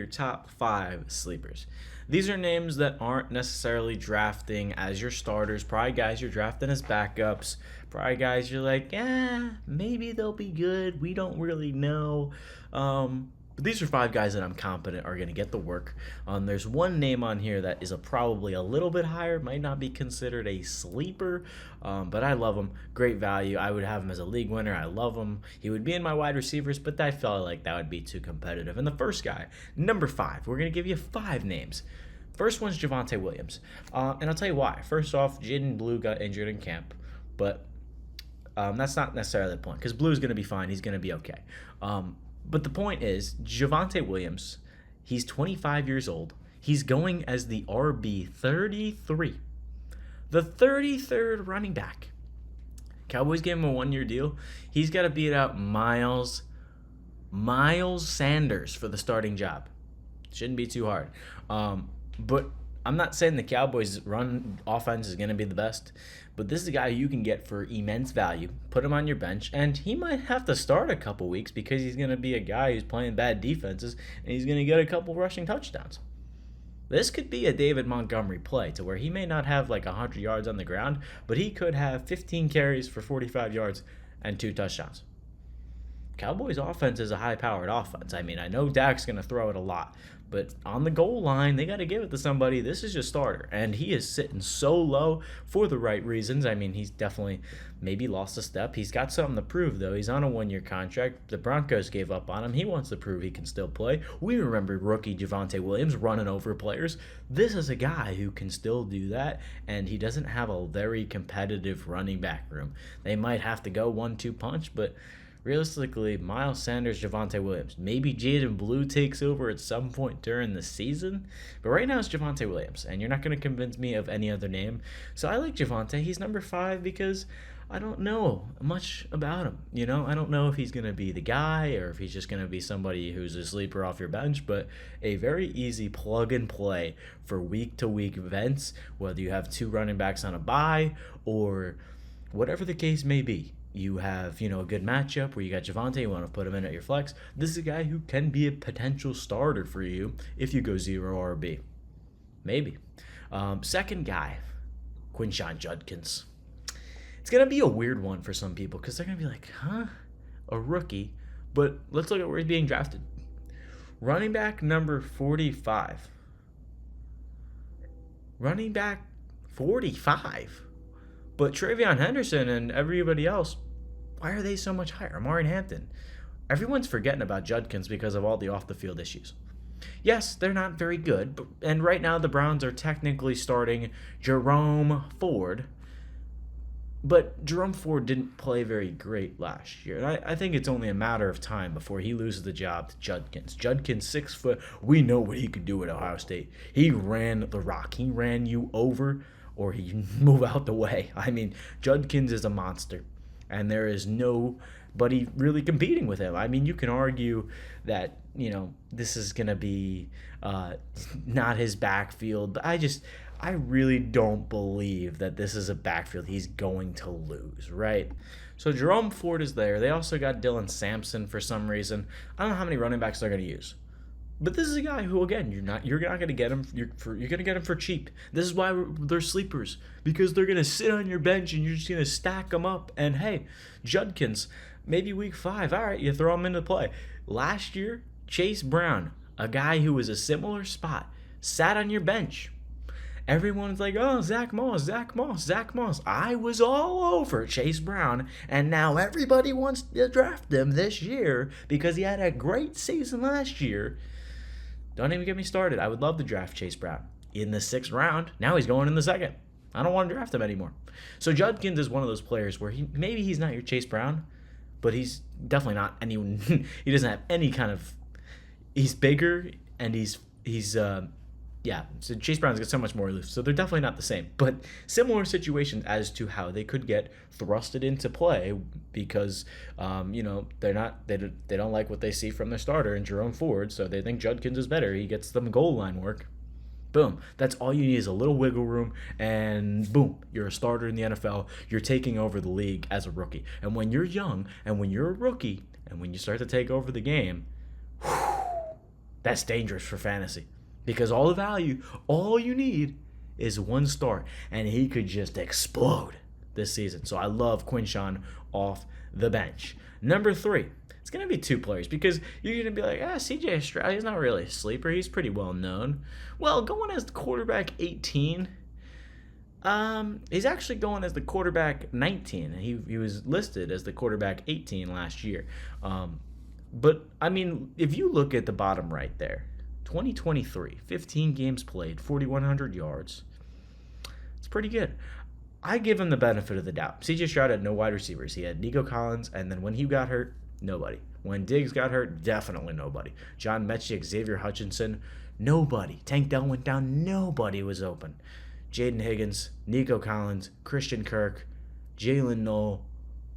top 5 sleepers. These are names that aren't necessarily drafting as your starters. Probably guys you're drafting as backups. Probably guys you're like, maybe they'll be good. We don't really know. But these are 5 guys that I'm confident are going to get the work. There's one name on here that is probably a little bit higher, might not be considered a sleeper, but I love him. Great value. I would have him as a league winner. I love him. He would be in my wide receivers, but I felt like that would be too competitive. And the first guy, number 5, we're going to give you 5 names. First one's Javonte Williams. And I'll tell you why. First off, Jaden Blue got injured in camp, but that's not necessarily the point because Blue's going to be fine. He's going to be okay. But the point is, Javonte Williams, he's 25 years old. He's going as the RB 33. The 33rd running back. Cowboys gave him a 1-year deal. He's got to beat out Miles Sanders for the starting job. Shouldn't be too hard. But I'm not saying the Cowboys' run offense is going to be the best, but this is a guy you can get for immense value. Put him on your bench, and he might have to start a couple weeks because he's going to be a guy who's playing bad defenses, and he's going to get a couple rushing touchdowns. This could be a David Montgomery play to where he may not have like 100 yards on the ground, but he could have 15 carries for 45 yards and 2 touchdowns. Cowboys' offense is a high-powered offense. I mean, I know Dak's going to throw it a lot, but on the goal line, they got to give it to somebody. This is your starter, and he is sitting so low for the right reasons. I mean, he's definitely maybe lost a step. He's got something to prove, though. He's on a 1-year contract. The Broncos gave up on him. He wants to prove he can still play. We remember rookie Javonte Williams running over players. This is a guy who can still do that, and he doesn't have a very competitive running back room. They might have to go 1-2 punch, but realistically, Miles Sanders, Javonte Williams. Maybe Jaden Blue takes over at some point during the season. But right now it's Javonte Williams. And you're not going to convince me of any other name. So I like Javonte. He's number 5 because I don't know much about him. I don't know if he's going to be the guy or if he's just going to be somebody who's a sleeper off your bench. But a very easy plug and play for week-to-week events, whether you have 2 running backs on a bye or whatever the case may be. You have, a good matchup where you got Javonte, you want to put him in at your flex. This is a guy who can be a potential starter for you if you go 0 RB. Maybe. Second guy, Quinshon Judkins. It's going to be a weird one for some people because they're going to be like, a rookie? But let's look at where he's being drafted. Running back number 45. Running back 45? But TreVeyon Henderson and everybody else, why are they so much higher? Amari Hampton. Everyone's forgetting about Judkins because of all the off-the-field issues. Yes, they're not very good, and right now the Browns are technically starting Jerome Ford, but Jerome Ford didn't play very great last year. And I think it's only a matter of time before he loses the job to Judkins. Judkins, 6 foot, we know what he could do at Ohio State. He ran the rock. He ran you over, or he move out the way. I mean, Judkins is a monster, and there is nobody really competing with him. I mean, you can argue that, this is going to be not his backfield, but I really don't believe that this is a backfield he's going to lose, right? So Jerome Ford is there. They also got Dylan Sampson for some reason. I don't know how many running backs they're going to use. But this is a guy who, again, you're not going to get him. You're going to get him for cheap. This is why they're sleepers, because they're going to sit on your bench and you're just going to stack them up. And hey, Judkins, maybe week 5, all right, you throw him into play. Last year, Chase Brown, a guy who was a similar spot, sat on your bench. Everyone's like, oh, Zach Moss. I was all over Chase Brown, and now everybody wants to draft him this year because he had a great season last year. Don't even get me started. I would love to draft Chase Brown in the 6th round. Now he's going in the 2nd. I don't want to draft him anymore. So Judkins is one of those players where maybe he's not your Chase Brown, but he's definitely not anyone. He doesn't have any kind of. He's bigger and he's so Chase Brown's got so much more loose. So they're definitely not the same, but similar situations as to how they could get thrusted into play because, they don't like what they see from their starter in Jerome Ford. So they think Judkins is better. He gets them goal line work. Boom. That's all you need is a little wiggle room, and boom, you're a starter in the NFL. You're taking over the league as a rookie. And when you're young and when you're a rookie and when you start to take over the game, that's dangerous for fantasy because all the value, all you need is one start, and he could just explode this season. So I love Quinshawn off the bench. Number 3, it's going to be 2 players because you're going to be like, CJ Stroud, he's not really a sleeper. He's pretty well known. Well, going as the quarterback 18, he's actually going as the quarterback 19. He was listed as the quarterback 18 last year. But, I mean, if you look at the bottom right there, 2023, 15 games played, 4,100 yards. It's pretty good. I give him the benefit of the doubt. CJ Stroud had no wide receivers. He had Nico Collins, and then when he got hurt, nobody. When Diggs got hurt, definitely nobody. John Mechie, Xavier Hutchinson, nobody. Tank Dell went down, nobody was open. Jaden Higgins, Nico Collins, Christian Kirk, Jalen Noel,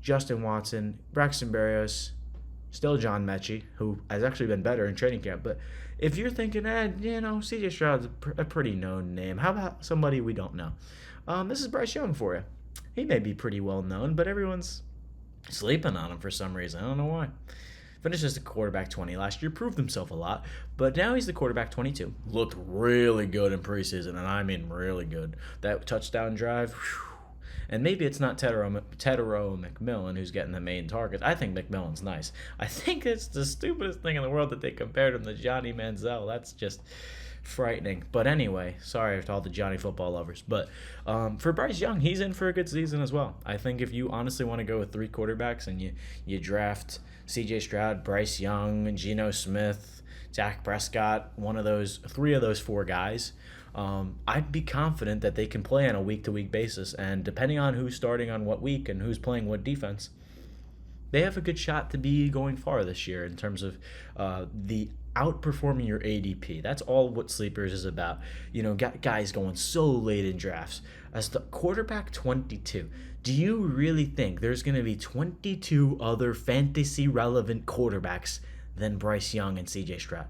Justin Watson, Braxton Berrios, still John Mechie, who has actually been better in training camp. But if you're thinking, CJ Stroud's a pretty known name, how about somebody we don't know? This is Bryce Young for you. He may be pretty well known, but everyone's sleeping on him for some reason. I don't know why. Finished as the quarterback 20 last year, proved himself a lot, but now he's the quarterback 22. Looked really good in preseason, and I mean really good. That touchdown drive, whew. And maybe it's not Tetero McMillan who's getting the main target. I think McMillan's nice. I think it's the stupidest thing in the world that they compared him to Johnny Manziel. That's just frightening. But anyway, sorry to all the Johnny football lovers. But for Bryce Young, he's in for a good season as well. I think if you honestly want to go with 3 quarterbacks and you draft CJ Stroud, Bryce Young, Geno Smith, Dak Prescott, 3 of those 4 guys, I'd be confident that they can play on a week-to-week basis. And depending on who's starting on what week and who's playing what defense, they have a good shot to be going far this year in terms of the outperforming your ADP. That's all what Sleepers is about. Guys going so late in drafts. As the quarterback 22, do you really think there's going to be 22 other fantasy-relevant quarterbacks than Bryce Young and CJ Stroud?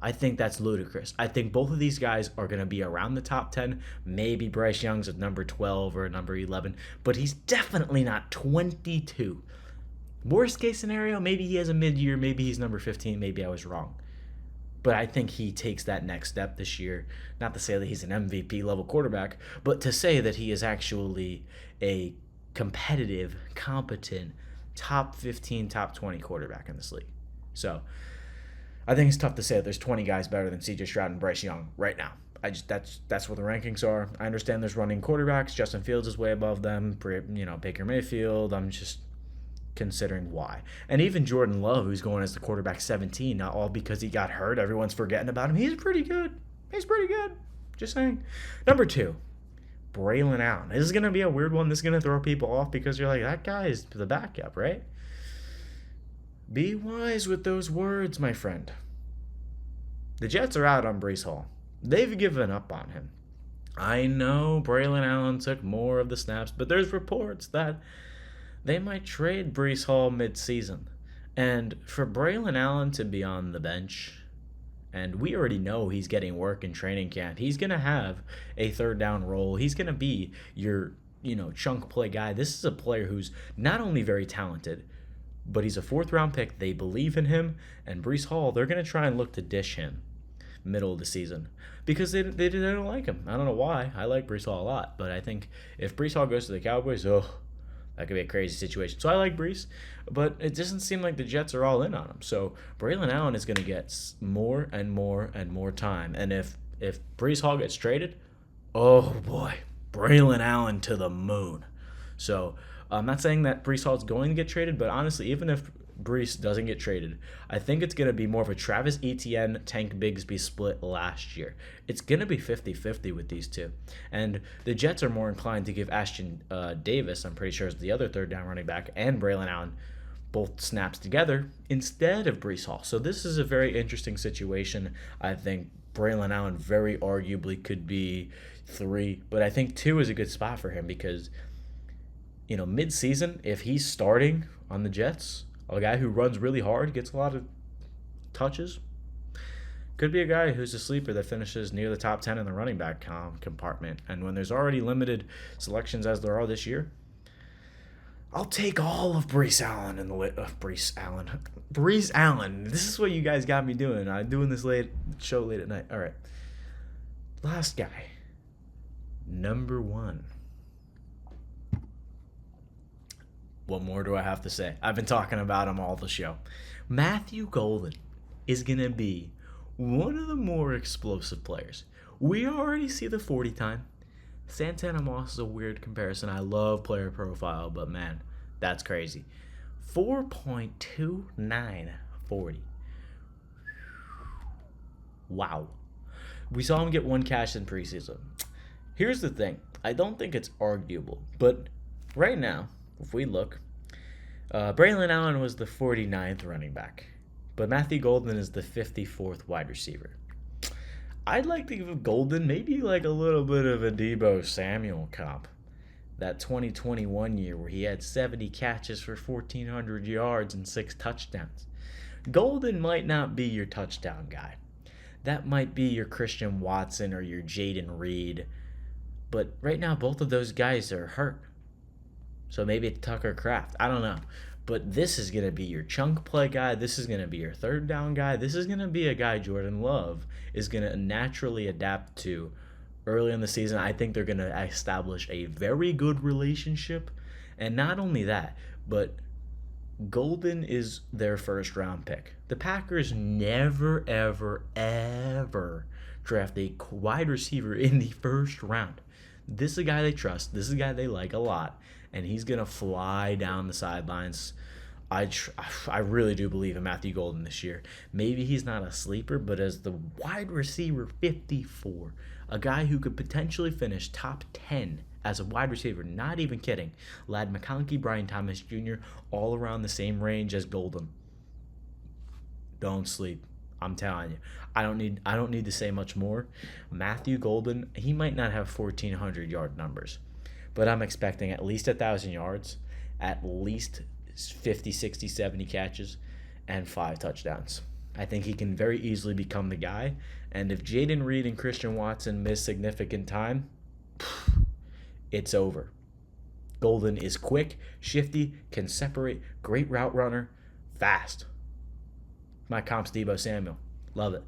I think that's ludicrous. I think both of these guys are going to be around the top 10. Maybe Bryce Young's at number 12 or number 11, but he's definitely not 22. Worst case scenario, maybe he has a mid-year, maybe he's number 15, maybe I was wrong. But I think he takes that next step this year. Not to say that he's an MVP level quarterback, but to say that he is actually a competitive, competent, top 15, top 20 quarterback in this league. So I think it's tough to say that there's 20 guys better than CJ Stroud and Bryce Young right now. That's what the rankings are. I understand there's running quarterbacks. Justin Fields is way above them. Baker Mayfield. I'm just considering why. And even Jordan Love, who's going as the quarterback 17, not all because he got hurt. Everyone's forgetting about him. He's pretty good. Just saying. Number 2, Braylon Allen. This is going to be a weird one. This is going to throw people off because you're like, that guy is the backup, right? Be wise with those words, my friend. The Jets are out on Breece Hall. They've given up on him. I know Braylon Allen took more of the snaps, but there's reports that they might trade Breece Hall mid-season. And for Braylon Allen to be on the bench, and we already know he's getting work in training camp, he's going to have a third down role. He's going to be your, chunk play guy. This is a player who's not only very talented, but he's a 4th-round pick. They believe in him. And Breece Hall, they're going to try and look to dish him middle of the season because they don't like him. I don't know why. I like Breece Hall a lot. But I think if Breece Hall goes to the Cowboys, that could be a crazy situation. So I like Breece, but it doesn't seem like the Jets are all in on him. So Braylon Allen is going to get more and more and more time. And if Breece Hall gets traded, oh boy, Braylon Allen to the moon. So I'm not saying that Breece Hall is going to get traded, but honestly, even if Breece doesn't get traded, I think it's going to be more of a Travis Etienne, Tank Bigsby split last year. It's going to be 50-50 with these two. And the Jets are more inclined to give Ashton Davis, I'm pretty sure is the other third down running back, and Braylon Allen both snaps together instead of Breece Hall. So this is a very interesting situation. I think Braylon Allen very arguably could be 3, but I think 2 is a good spot for him because mid-season, if he's starting on the Jets, a guy who runs really hard, gets a lot of touches, could be a guy who's a sleeper that finishes near the top 10 in the running back compartment. And when there's already limited selections as there are this year, I'll take all of Brees Allen in the Brees Allen. This is what you guys got me doing. I'm doing this show late at night. All right. Last guy. Number 1. What more do I have to say? I've been talking about him all the show. Matthew Golden is going to be one of the more explosive players. We already see the 40 time. Santana Moss is a weird comparison. I love player profile, but man, that's crazy. 4.29 40. Wow. We saw him get 1 catch in preseason. Here's the thing. I don't think it's arguable, but right now, if we look, Braylon Allen was the 49th running back, but Matthew Golden is the 54th wide receiver. I'd like to give Golden maybe like a little bit of a Deebo Samuel comp. That 2021 year where he had 70 catches for 1,400 yards and 6 touchdowns. Golden might not be your touchdown guy. That might be your Christian Watson or your Jaden Reed. But right now, both of those guys are hurt. So maybe it's Tucker Kraft. I don't know. But this is going to be your chunk play guy. This is going to be your third down guy. This is going to be a guy Jordan Love is going to naturally adapt to early in the season. I think they're going to establish a very good relationship. And not only that, but Golden is their first round pick. The Packers never, ever, ever draft a wide receiver in the first round. This is a guy they trust. This is a guy they like a lot. And he's going to fly down the sidelines. I really do believe in Matthew Golden this year. Maybe he's not a sleeper, but as the wide receiver 54, a guy who could potentially finish top 10 as a wide receiver, not even kidding. Ladd McConkey, Brian Thomas Jr., all around the same range as Golden. Don't sleep. I'm telling you. I don't need to say much more. Matthew Golden, he might not have 1,400 yard numbers, but I'm expecting at least 1,000 yards, at least 50, 60, 70 catches, and 5 touchdowns. I think he can very easily become the guy. And if Jaden Reed and Christian Watson miss significant time, it's over. Golden is quick, shifty, can separate, great route runner, fast. My comp's Deebo Samuel. Love it.